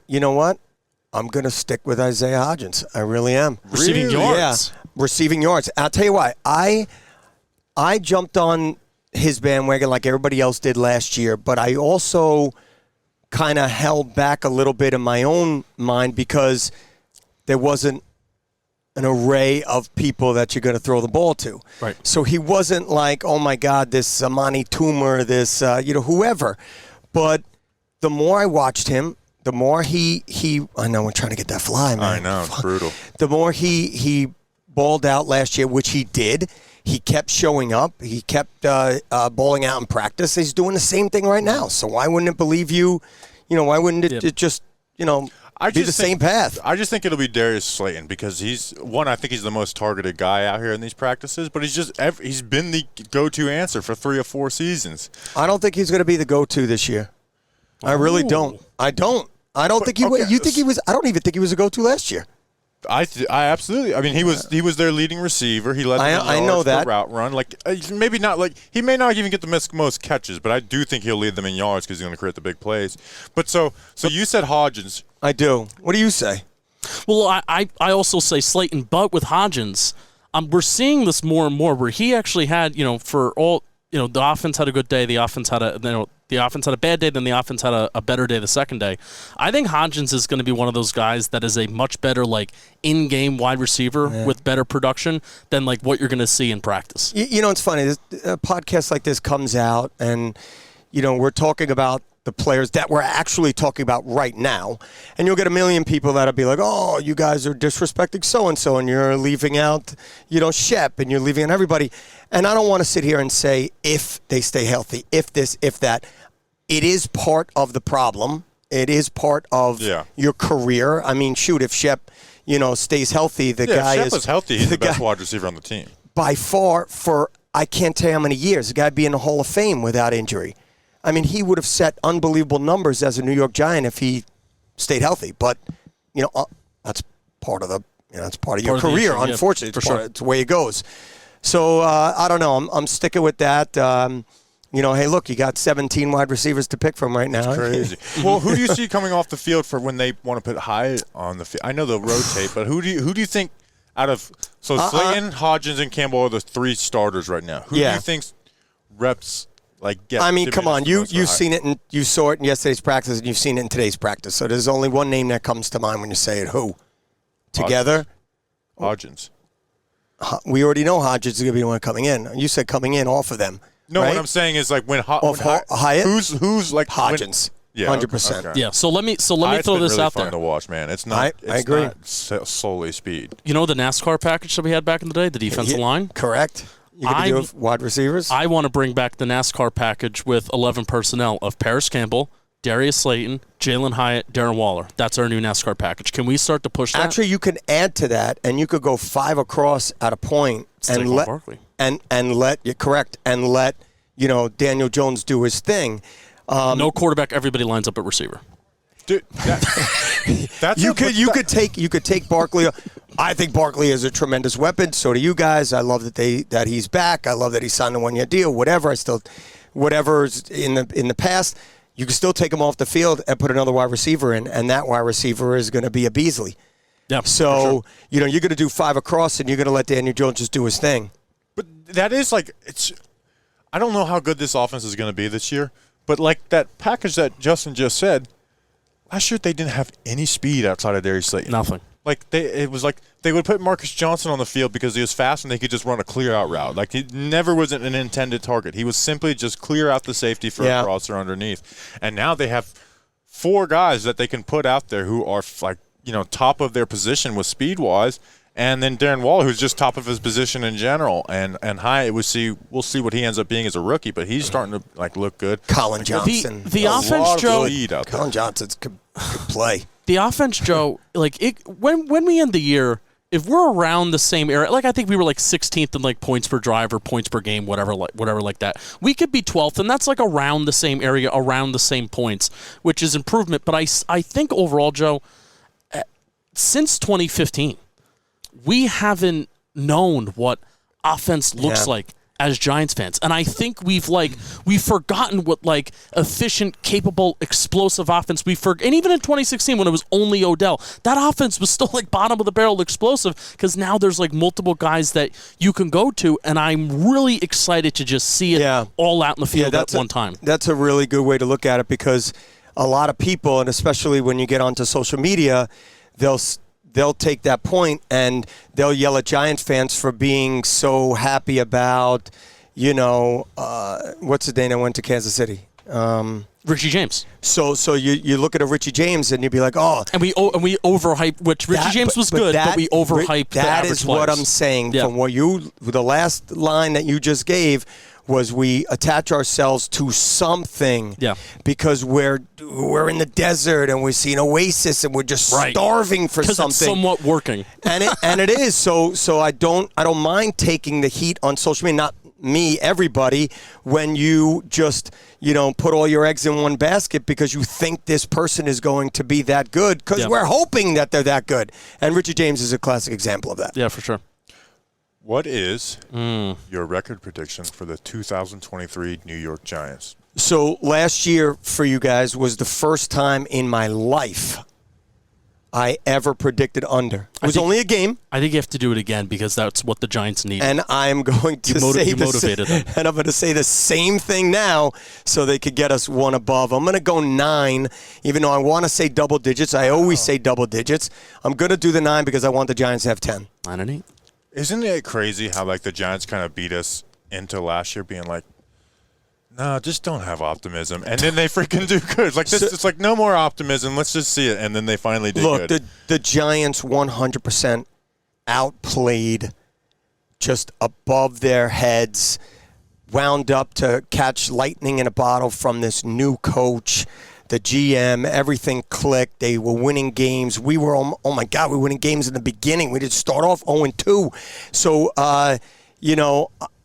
You know what? I'm going to stick with Isaiah Hodgins. I really am. Receiving yards. Yeah, receiving yards. I'll tell you why. I jumped on his bandwagon like everybody else did last year, but I also kind of held back a little bit in my own mind because there wasn't an array of people that you're going to throw the ball to. Right. So he wasn't like, oh my God, this Amani Toomer, this whoever. But the more I watched him, the more he I know we're trying to get that fly, man. I know, it's brutal. The more he balled out last year, which he did. He kept showing up. He kept balling out in practice. He's doing the same thing right now. So why wouldn't it believe you? Why wouldn't it just, be the same path? I just think it'll be Darius Slayton because I think he's the most targeted guy out here in these practices, but he's been the go-to answer for 3 or 4 seasons. I don't think he's going to be the go-to this year. I really don't. I don't think he was. You think he was? I don't even think he was a go-to last year. I absolutely. I mean, he was their leading receiver. He led them in yards for route run. Maybe not he may not even get the most catches, but I do think he'll lead them in yards because he's going to create the big plays. But so you said Hodgins. I do. What do you say? Well, I also say Slayton, but with Hodgins, we're seeing this more and more where he actually had, for all, the offense had a good day, the offense had a bad day, then the offense had a better day the second day. I think Hodgins is going to be one of those guys that is a much better in-game wide receiver with better production than what you're going to see in practice. It's funny. A podcast like this comes out and, we're talking about the players that we're actually talking about right now. And you'll get a million people that'll be like, oh, you guys are disrespecting so-and-so, and you're leaving out, Shep, and you're leaving out everybody. And I don't want to sit here and say if they stay healthy, if this, if that. It is part of the problem. It is part of your career. I mean, shoot, if Shep, stays healthy, the guy Shep is... is healthy. He's the best wide receiver on the team. By far, for I can't tell you how many years, the guy be in the Hall of Fame without injury. I mean, he would have set unbelievable numbers as a New York Giant if he stayed healthy. But, that's part of your career, unfortunately. It's the way it goes. So, I don't know. I'm sticking with that. Hey, look, you got 17 wide receivers to pick from right now. That's crazy. Well, who do you see coming off the field for when they want to put Hyatt on the field? I know they'll rotate, but who do you think out of – so Slayton, Hodgins, and Campbell are the 3 starters right now. Who do you think reps – get? I mean, come on. You've seen it, and you saw it in yesterday's practice, and you've seen it in today's practice. So there's only one name that comes to mind when you say it. Who? Together? Hodgins. We already know Hodgins is going to be the one coming in. You said coming in off of them. No, right? what I'm saying is when Hyatt? Who's like Hodgins. 100%. Okay. Yeah. So let me throw this really out fun there. To watch, man. It's not. I agree. Not solely speed. You know the NASCAR package that we had back in the day, the defensive line. Correct. You could do wide receivers. I want to bring back the NASCAR package with 11 personnel of Paris Campbell, Darius Slayton, Jalin Hyatt, Darren Waller. That's our new NASCAR package. Can we start to push that? Actually, you can add to that, and you could go 5 across at a point and let Daniel Jones do his thing. No quarterback. Everybody lines up at receiver. Dude, you could take Barkley. I think Barkley is a tremendous weapon. So do you guys. I love that he's back. I love that he signed a 1-year deal. Whatever's in the past, you can still take him off the field and put another wide receiver in, and that wide receiver is going to be a Beasley. Yeah. So you're going to do 5 across, and you're going to let Daniel Jones just do his thing. But that is it's. I don't know how good this offense is going to be this year, but like that package that Justin just said. Last year, they didn't have any speed outside of Darius Slayton. Nothing. It was like they would put Marcus Johnson on the field because he was fast and they could just run a clear-out route. Like, he never was an intended target. He was simply just clear out the safety for a crosser underneath. And now they have 4 guys that they can put out there who are, top of their position with speed-wise. And then Darren Waller, who's just top of his position in general, and Hyatt, we'll see what he ends up being as a rookie, but he's starting to look good. Colin Johnson, the offense, Joe. Colin Johnson's could play. The offense, Joe. When we end the year, if we're around the same area, I think we were 16th in points per drive or points per game, whatever like that. We could be 12th, and that's around the same area, around the same points, which is improvement. But I think overall, Joe, since 2015. We haven't known what offense looks like as Giants fans. And I think we've forgotten what efficient, capable, explosive offense and even in 2016 when it was only Odell, that offense was still bottom of the barrel explosive because now there's multiple guys that you can go to, and I'm really excited to just see it all out in the field at one time. That's a really good way to look at it because a lot of people, and especially when you get onto social media, they'll take that point and they'll yell at Giants fans for being so happy about, what's his name that went to Kansas City? Richie James. So you look at a Richie James and you'd be like, oh. And we overhype, which Richie James was good, but we overhyped the average That is what I'm saying. Yeah. From the last line that you just gave was we attach ourselves to something because we're in the desert and we see an oasis and we're just starving for something. It's somewhat working. And it is. So I don't mind taking the heat on social media, not me, everybody, when you just, put all your eggs in one basket because you think this person is going to be that good because we're hoping that they're that good. And Richard James is a classic example of that. Yeah, for sure. What is your record prediction for the 2023 New York Giants? So last year for you guys was the first time in my life I ever predicted under. It was only a game. I think you have to do it again because that's what the Giants need. And I'm going to and I'm going to say the same thing now so they could get us one above. I'm going to go 9, even though I want to say double digits. I always say double digits. I'm going to do the 9 because I want the Giants to have 10. 9 and 8. Isn't it crazy how the Giants kind of beat us into last year being No, just don't have optimism. And then they freaking do good. Like this, it's like no more optimism. Let's just see it. And then they finally did good. Look, the Giants 100% outplayed, just above their heads, wound up to catch lightning in a bottle from this new coach, the GM. Everything clicked. They were winning games. We were, oh my God, we were winning games in the beginning. We did start off 0-2. So,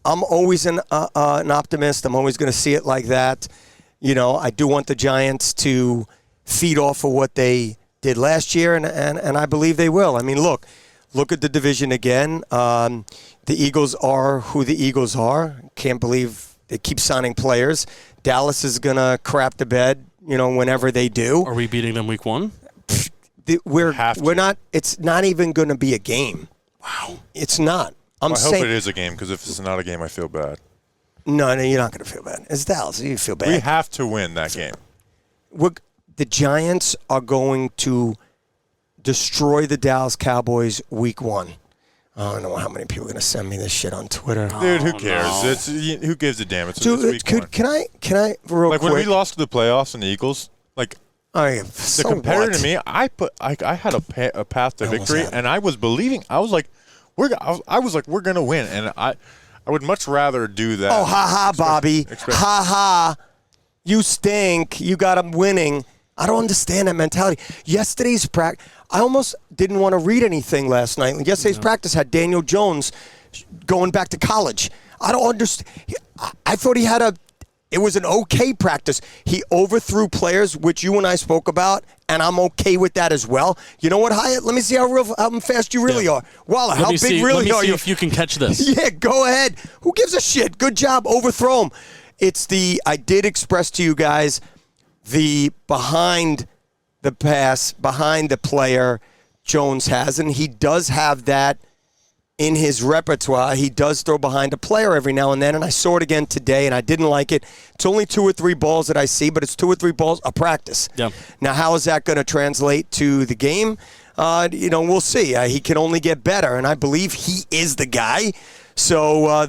I'm always an optimist. I'm always going to see it like that. I do want the Giants to feed off of what they did last year, and I believe they will. I mean, look at the division again. The Eagles are who the Eagles are. Can't believe they keep signing players. Dallas is going to crap the bed, whenever they do. Are we beating them week 1? We're not. It's not even going to be a game. Wow. It's not. I hope it is a game, because if it's not a game, I feel bad. No, you're not going to feel bad. It's Dallas. You feel bad. We have to win that game. The Giants are going to destroy the Dallas Cowboys week 1. I don't know how many people are going to send me this shit on Twitter. Dude, who cares? No. Who gives a damn? It's Dude, week 1. Can I real like quick? when we lost to the playoffs and the Eagles, like so the competitor what? to me, I had a path to victory, and I was believing. I was like, we're gonna win, and I would much rather do that. Oh, ha, Bobby. Ha. You stink. You got them winning. I don't understand that mentality. Yesterday's practice, I almost didn't want to read anything last night. Yesterday's practice had Daniel Jones going back to college. I don't understand. I thought it was an okay practice. He overthrew players, which you and I spoke about, and I'm okay with that as well. You know what, Hyatt? Let me see how fast you really are. Waller, how big really are you? Let me see if you can catch this. Yeah, go ahead. Who gives a shit? Good job. Overthrow him. I did express to you guys the behind the pass, behind the player Jones has, and he does have that in his repertoire. He does throw behind a player every now and then, and I saw it again today, and I didn't like it. It's only 2 or 3 balls that I see, but it's 2 or 3 balls a practice. Yeah. Now, how is that going to translate to the game? We'll see. He can only get better, and I believe he is the guy. So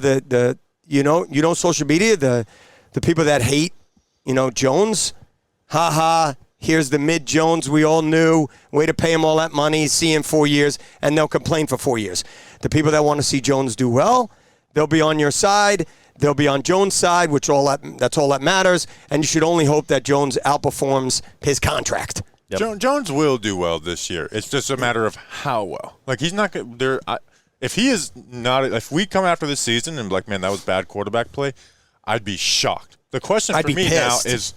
social media, the people that hate, Jones, here's the mid-Jones we all knew. Way to pay him all that money, see him 4 years, and they'll complain for 4 years. The people that want to see Jones do well, they'll be on your side. They'll be on Jones' side, that's all that matters. And you should only hope that Jones outperforms his contract. Yep. Jones will do well this year. It's just a matter of how well. Like, he's not going to – if he is not – if we come after this season and be like, man, that was bad quarterback play, I'd be shocked. The question for me now is,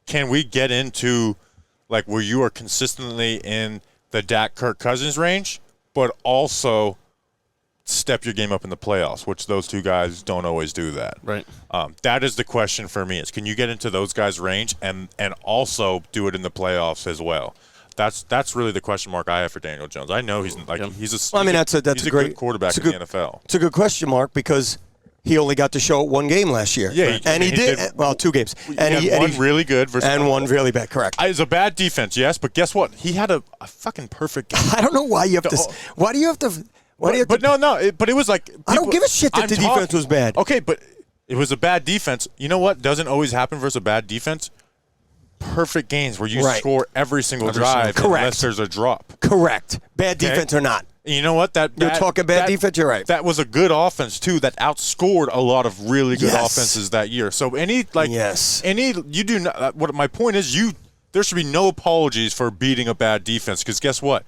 can we get into – like where you are consistently in the Dak Kirk Cousins range, but also step your game up in the playoffs, which those two guys don't always do that. Right. That is the question for me: is can you get into those guys' range and also do it in the playoffs as well? That's really the question mark I have for Daniel Jones. I know he's a great quarterback in the NFL. It's a good question mark because he only got to show it 1 game last year. Yeah, he did. Well, 2 games. And he had one really good versus one really bad. Correct. It's a bad defense, yes, but guess what? He had a fucking perfect game. I don't know why you have to. Why do you have to? But it was like I don't give a shit that the defense was bad. Okay, but it was a bad defense. You know what doesn't always happen versus a bad defense? Perfect games where you score every single drive unless there's a drop. Correct. Bad defense or not. You know what? You're talking bad defense. You're right. That was a good offense too. That outscored a lot of really good offenses that year. So you do not. What my point is, there should be no apologies for beating a bad defense because guess what?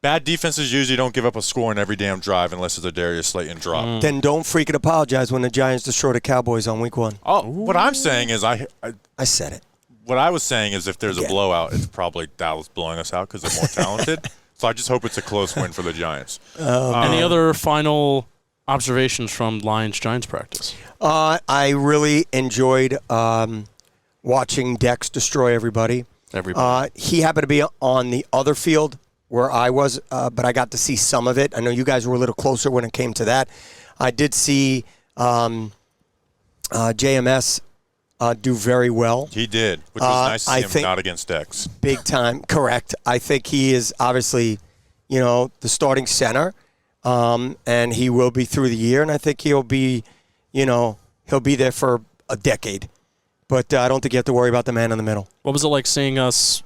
Bad defenses usually don't give up a score in every damn drive unless it's a Darius Slayton drop. Then don't freaking apologize when the Giants destroy the Cowboys on week 1. Oh, what I'm saying is I said it. What I was saying is if there's a blowout, it's probably Dallas blowing us out because they're more talented. So I just hope it's a close win for the Giants. Any other final observations from Lions-Giants practice? I really enjoyed watching Dex destroy everybody. He happened to be on the other field where I was, but I got to see some of it. I know you guys were a little closer when it came to that. I did see JMS do very well. He did, which was nice to see him not against Dex. Big time, correct. I think he is obviously, the starting center, and he will be through the year, and I think he'll be there for a decade. but I don't think you have to worry about the man in the middle. What was it like seeing us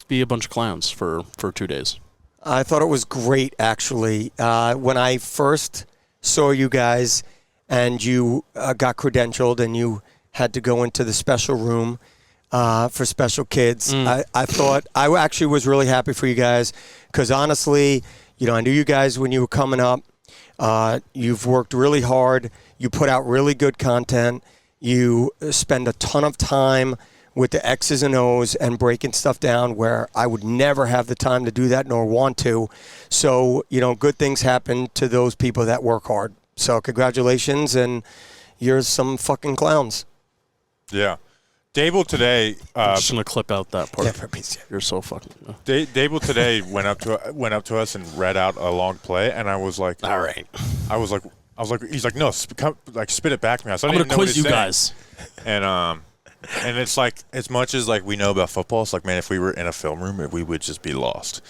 be a bunch of clowns for 2 days? I thought it was great, actually. When I first saw you guys and you got credentialed and you had to go into the special room for special kids, I thought I actually was really happy for you guys because, honestly, I knew you guys when you were coming up. You've worked really hard. You put out really good content. You spend a ton of time with the X's and O's and breaking stuff down where I would never have the time to do that nor want to. So, good things happen to those people that work hard. So congratulations, and you're some fucking clowns. Yeah. Dable today. I'm just gonna clip out that part. Yeah, for a piece, yeah. You're so fucking. Dable today went up to us and read out a long play, and I was like, All right. I was like, he's like, no, spit it back to me. So I'm gonna quiz you guys. And it's like, as much as like we know about football, it's like, man, if we were in a film room, we would just be lost.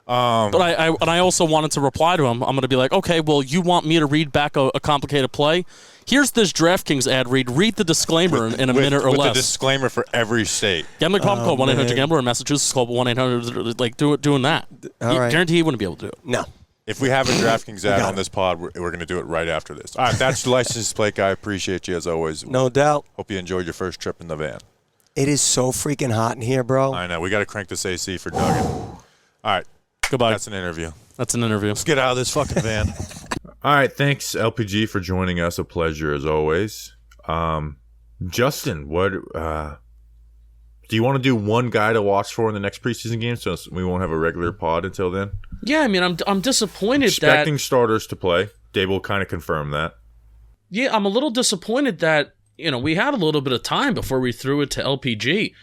But I also wanted to reply to him. I'm going to be like, okay, well, you want me to read back a complicated play? Here's this DraftKings ad read. Read the disclaimer in a minute or less. With the disclaimer for every state. Gambling problem, call 1-800-GAMBLER. In Massachusetts, call 1-800, like, doing that. All right. Guarantee he wouldn't be able to do it. No. If we have a DraftKings ad on this pod, we're going to do it right after this. All right, that's the license plate guy. Appreciate you as always. No doubt. Hope you enjoyed your first trip in the van. It is so freaking hot in here, bro. I know. We got to crank this AC for Duggan. All right. Goodbye. That's an interview. That's an interview. Let's get out of this fucking van. All right, thanks LPG for joining us. A pleasure as always. Justin, what do you want to do one guy to watch for in the next preseason game so we won't have a regular pod until then? Yeah, I mean, I'm disappointed Expecting starters to play. Dave kind of confirm that. Yeah, I'm a little disappointed that, we had a little bit of time before we threw it to LPG.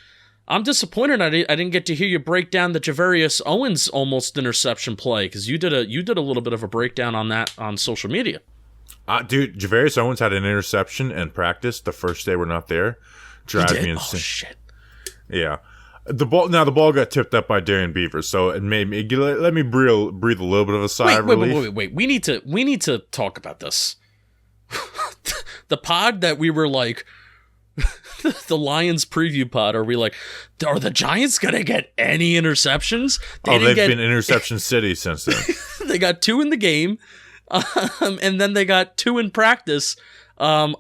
I'm disappointed I didn't get to hear you break down the Javarius Owens almost interception play, because you did a little bit of a breakdown on that on social media. Dude, Javarius Owens had an interception in practice the first day we're not there. Drives me insane. Oh shit. Yeah. The ball got tipped up by Darian Beavers, so it made me let me breathe a little bit of a sigh of relief. Wait. We need to talk about this. The pod that we were like the Lions preview pod, are the Giants gonna get any interceptions? They've been interception city since then. They got 2 in the game, and then they got 2 in practice on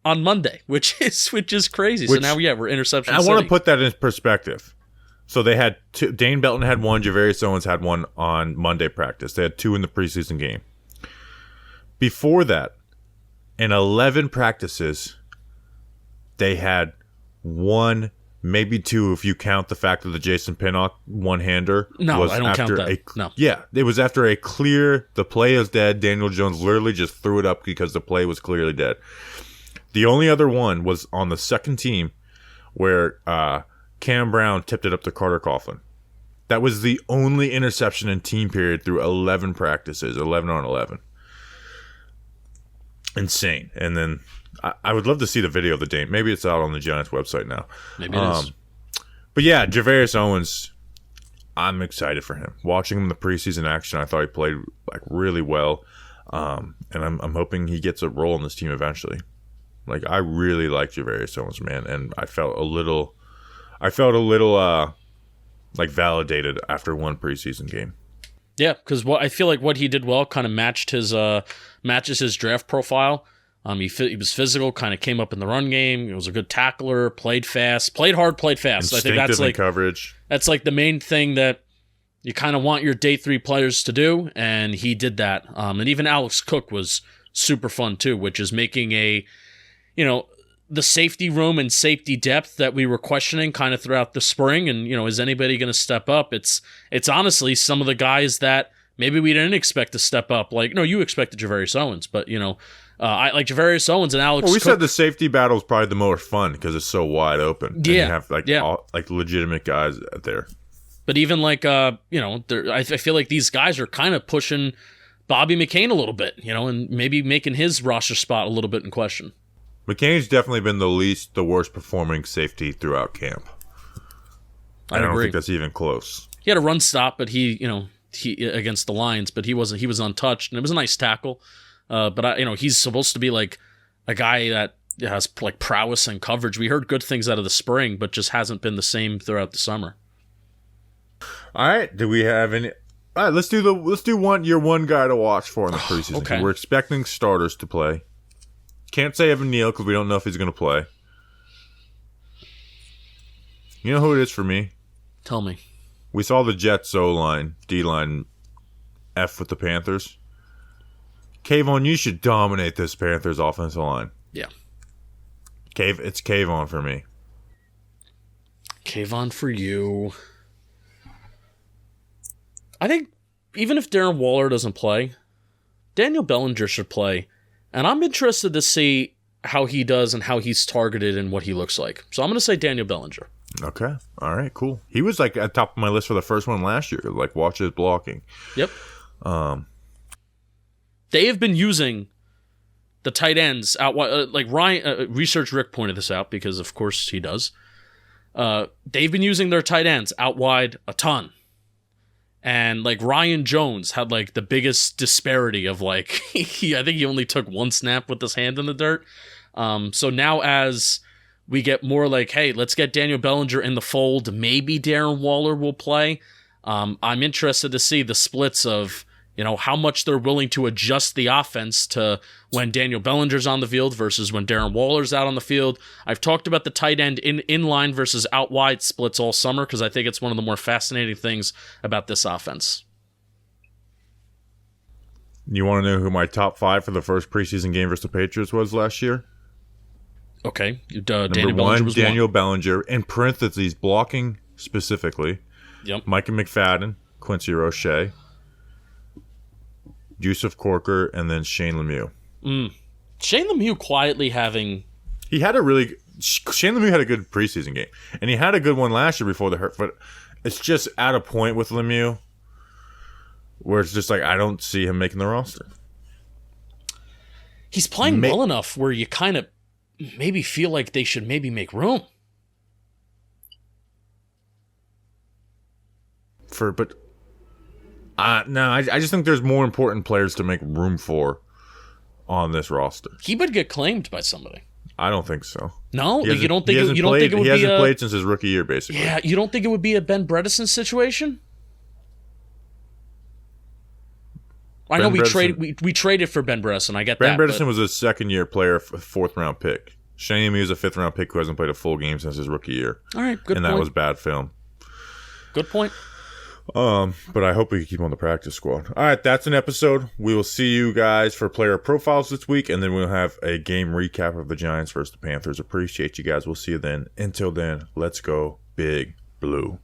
Monday, which is crazy. So now we're interception city. I want to put that in perspective. So they had 2. Dane Belton had 1. Javarius Owens had 1 on Monday practice. They had 2 in the preseason game. Before that, in 11 practices, they had 1, maybe 2 if you count the fact that the Jason Pinnock one-hander was I don't after count that. No. Yeah, it was after a clear, the play is dead. Daniel Jones literally just threw it up because the play was clearly dead. The only other one was on the second team where Cam Brown tipped it up to Carter Coughlin. That was the only interception in team period through 11 practices, 11 on 11. Insane. And then I would love to see the video of the Dane. Maybe it's out on the Giants website now. Maybe it is. But yeah, Javarius Owens, I'm excited for him. Watching him in the preseason action, I thought he played really well. And I'm hoping he gets a role in this team eventually. I really like Javarius Owens, man, and I felt a little validated after one preseason game. Yeah, because I feel like what he did well kind of matches his draft profile. He was physical, kind of came up in the run game. He was a good tackler, played fast, played hard, played fast. Instinctive, I think that's coverage. That's the main thing that you kind of want your day 3 players to do, and he did that. And even Alex Cook was super fun too, which is making the safety room and safety depth that we were questioning kind of throughout the spring. And, is anybody going to step up? It's honestly some of the guys that maybe we didn't expect to step up. You expected Javarius Owens, but, I like Javarius Owens and Alex Cook. Said the safety battle is probably the most fun because it's so wide open. Yeah. And you have legitimate guys there. But even I feel like these guys are kind of pushing Bobby McCain a little bit, and maybe making his roster spot a little bit in question. McCain's definitely been the worst performing safety throughout camp. I don't think that's even close. He had a run stop, but he against the Lions, but he was untouched, and it was a nice tackle. But he's supposed to be a guy that has like prowess and coverage. We heard good things out of the spring, but just hasn't been the same throughout the summer. All right. Do we have any? All right. Let's do your one guy to watch for in the preseason. Okay. We're expecting starters to play. Can't say Evan Neal because we don't know if he's going to play. You know who it is for me? Tell me. We saw the Jets O-line, D-line F with the Panthers. Kayvon, you should dominate this Panthers offensive line. Yeah. It's Kayvon for me. Kayvon for you. I think even if Darren Waller doesn't play, Daniel Bellinger should play. And I'm interested to see how he does and how he's targeted and what he looks like. So I'm going to say Daniel Bellinger. Okay. All right, cool. He was like at top of my list for the first one last year. Like, watch his blocking. Yep. They have been using the tight ends out like Ryan. Research Rick pointed this out because, of course, he does. They've been using their tight ends out wide a ton, and like Ryan Jones had like the biggest disparity of like I think he only took one snap with his hand in the dirt. So now as we get more like, hey, let's get Daniel Bellinger in the fold. Maybe Darren Waller will play. I'm interested to see the splits of, how much they're willing to adjust the offense to when Daniel Bellinger's on the field versus when Darren Waller's out on the field. I've talked about the tight end in line versus out wide splits all summer because I think it's one of the more fascinating things about this offense. You want to know who my top 5 for the first preseason game versus the Patriots was last year? Okay. Number 1, Daniel Bellinger. In parentheses, blocking specifically. Yep. Micah McFadden, Quincy Roche, Yusuf Corker, and then Shane Lemieux. Shane Lemieux quietly having... Shane Lemieux had a good preseason game. And he had a good one last year before the hurt. But it's just at a point with Lemieux where it's just like, I don't see him making the roster. He's playing well enough where you kind of maybe feel like they should maybe make room. No, I just think there's more important players to make room for on this roster. He would get claimed by somebody. I don't think so. No, you don't think it would be he hasn't played since his rookie year, basically. Yeah, you don't think it would be a Ben Bredesen situation? I know we traded for Ben Bredesen. I get that. Ben Bredesen was a second-year player, fourth-round pick. Shane Lemieux is a fifth-round pick who hasn't played a full game since his rookie year. All right, good point. And that was bad film. Good point. But I hope we can keep him on the practice squad. All right, that's an episode. We will see you guys for player profiles this week, and then we'll have a game recap of the Giants versus the Panthers. Appreciate you guys. We'll see you then. Until then, let's go Big Blue.